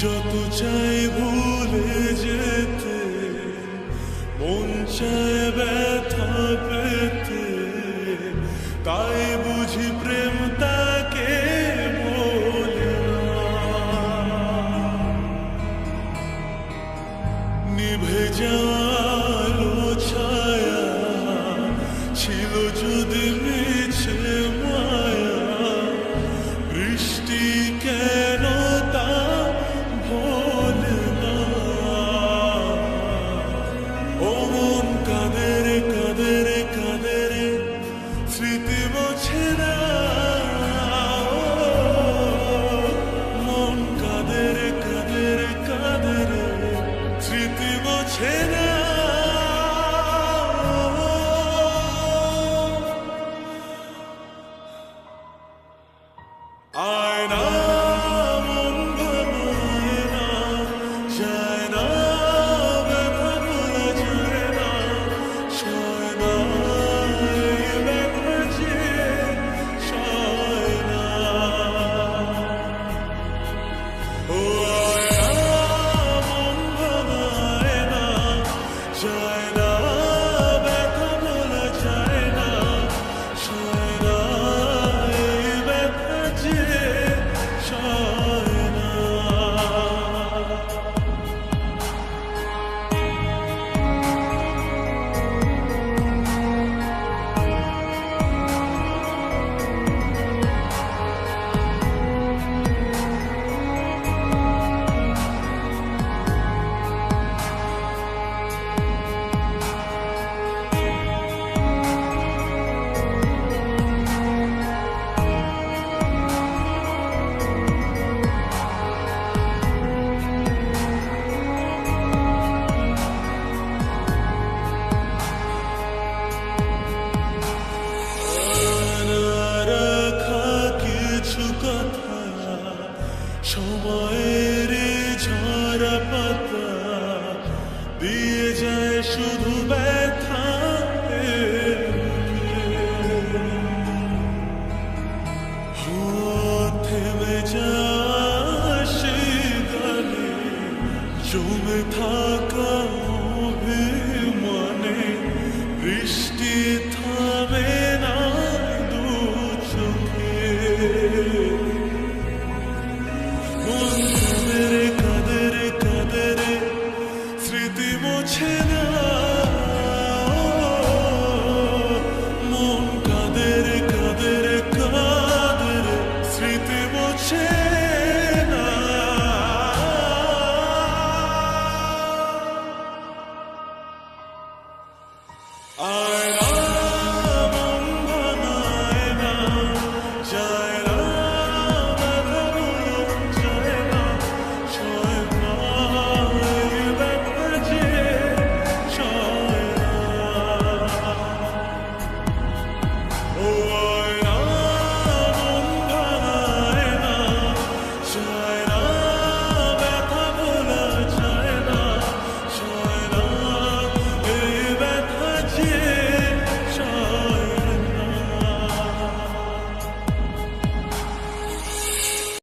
যত চাই ভুলে যেতে, মন চায় ব্যথা পেতে, তাই বুঝি প্রেম তাকে বলে না। নিভে যাওয়ালো ছায়া ছিল যদি মিছে মায়া, বৃষ্টি কেন তা ভোলে না। ও মন কাঁদে রে কাঁদে রে কাঁদে রে, স্মৃতি মোছে না। মন কাঁদে রে কাঁদে রে কাঁদে রে, স্মৃতি মোছে না। আয়না মন ভাঙায় না, যায় না ব্যথা ভোলা যায় না, সয় না এই ব্যথা যে সয় না। ও আয়না মন ভাঙায় না, যায় না ব্যথা ভোলা যায় না, সয় না এই ব্যথা যে সয় না। রাখা কিছু কথা সময়ের ঝরা পাতা দিয়ে যায় শুধু ব্যথা। থেমে যায় সেই গানে জমে থাকা অভিমানে, বৃষ্টি থামে না দু চোখে। মন কাঁদে রে কাঁদে রে কাঁদে রে, স্মৃতি মোছে না। মন কাঁদে রে কাঁদে রে কাঁদে রে, স্মৃতি মোছে না। আয়না মন ভাঙায় না, যায় না ব্যথা ভোলা যায় না, সয় না এই ব্যথা যে সয় না। ও